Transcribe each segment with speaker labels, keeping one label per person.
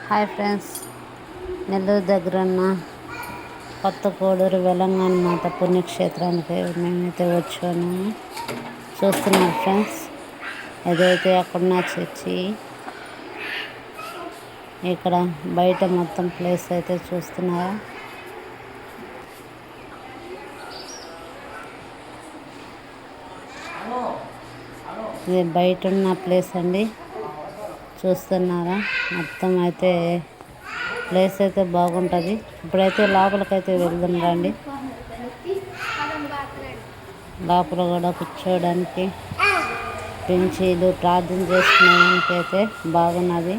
Speaker 1: Hi friends, Nellore దగ్గర ఉన్న కొత్త కోడూరు వెలంగని మాత పుణ్యక్షేత్రానికి మేమైతే వచ్చాము. చూస్తున్నారు ఫ్రెండ్స్, ఏదైతే అక్కడున్న చర్చి. ఇక్కడ బయట మొత్తం ప్లేస్ అయితే చూస్తున్నారా. ఇది బయట ఉన్న ప్లేస్ అండి, చూస్తున్నారా. మొత్తం అయితే ప్లేస్ అయితే బాగుంటుంది. ఇప్పుడైతే లోపలికైతే వెళ్దాం రండి. లోపల కూడా కూర్చోవడానికి బెంచీలు, ప్రార్థన చేసుకునేదానికి అయితే బాగున్నది.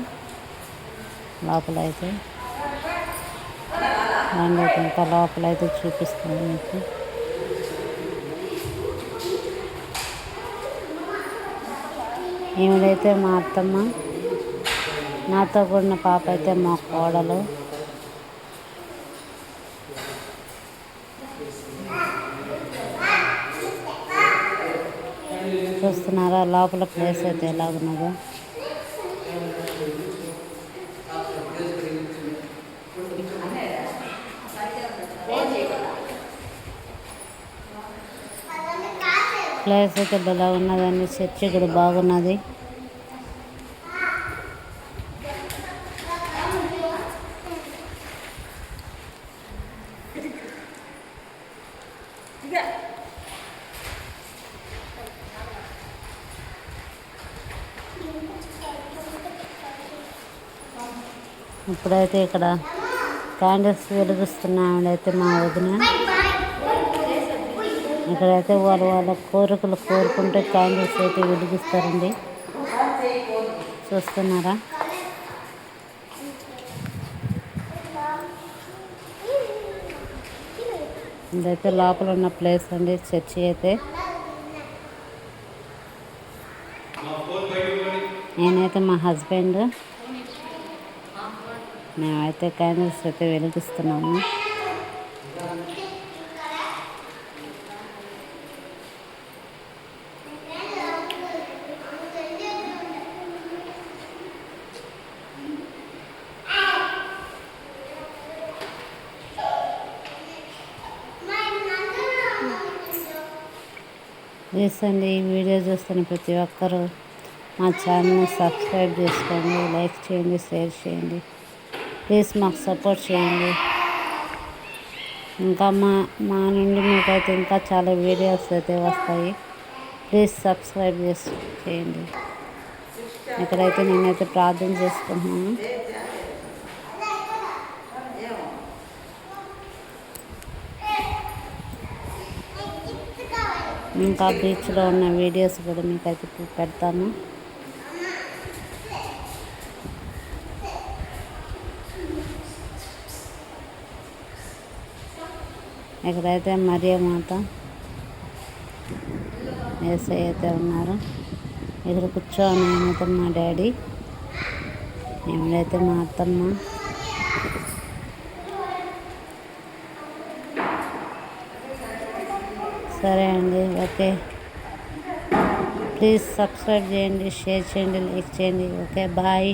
Speaker 1: లోపల అయితే రండి, ఇంకా లోపల అయితే చూపిస్తాను మీకు. ఈవిడైతే మా అత్తమ్మ, నాతో కూడిన పాప అయితే మా కోడలు. చూస్తున్నారా లోపల ప్లేస్ అయితే ఎలాగున్నదో. ప్లేస్ అయితే బాగా ఉన్నదండి. చర్చి కూడా బాగున్నది. ఇప్పుడైతే ఇక్కడ క్యాండిల్స్ వెలిగిస్తున్నామైతే మా వదిన. ఇక్కడైతే వాళ్ళ కోరికలు కోరుకుంటే క్యాండిల్స్ అయితే వెలిగిస్తారండి. చూస్తున్నారా. ఇదైతే లోపల ఉన్న ప్లేస్ అండి, చర్చి అయితే. నేనైతే మా హస్బెండ్ మేమైతే క్యాండిల్స్ అయితే వెలిగిస్తున్నాము. ప్లీజ్ అండి, ఈ వీడియో చూస్తున్న ప్రతి ఒక్కరూ మా ఛానల్ని సబ్స్క్రైబ్ చేసుకోండి, లైక్ చేయండి, షేర్ చేయండి. ప్లీజ్ మాకు సపోర్ట్ చేయండి. ఇంకా మా నుండి మీకైతే ఇంకా చాలా వీడియోస్ అయితే వస్తాయి. ప్లీజ్ సబ్స్క్రైబ్ చేయండి. ఇక్కడైతే నేనైతే ప్రార్థన చేసుకుంటున్నాను. ఇంకా బీచ్లో ఉన్న వీడియోస్ కూడా మీకైతే పెడతాను. ఇక్కడైతే మరియ మాత, యేసయ్య అయితే ఉన్నారు. ఇక్కడ కూర్చోని అయితే మా డాడీ, ఏమిడైతే మా అత్తమ్మ. సరే అండి, ఓకే. ప్లీజ్ సబ్స్క్రైబ్ చేయండి, షేర్ చేయండి, లైక్ చేయండి. Okay, bye.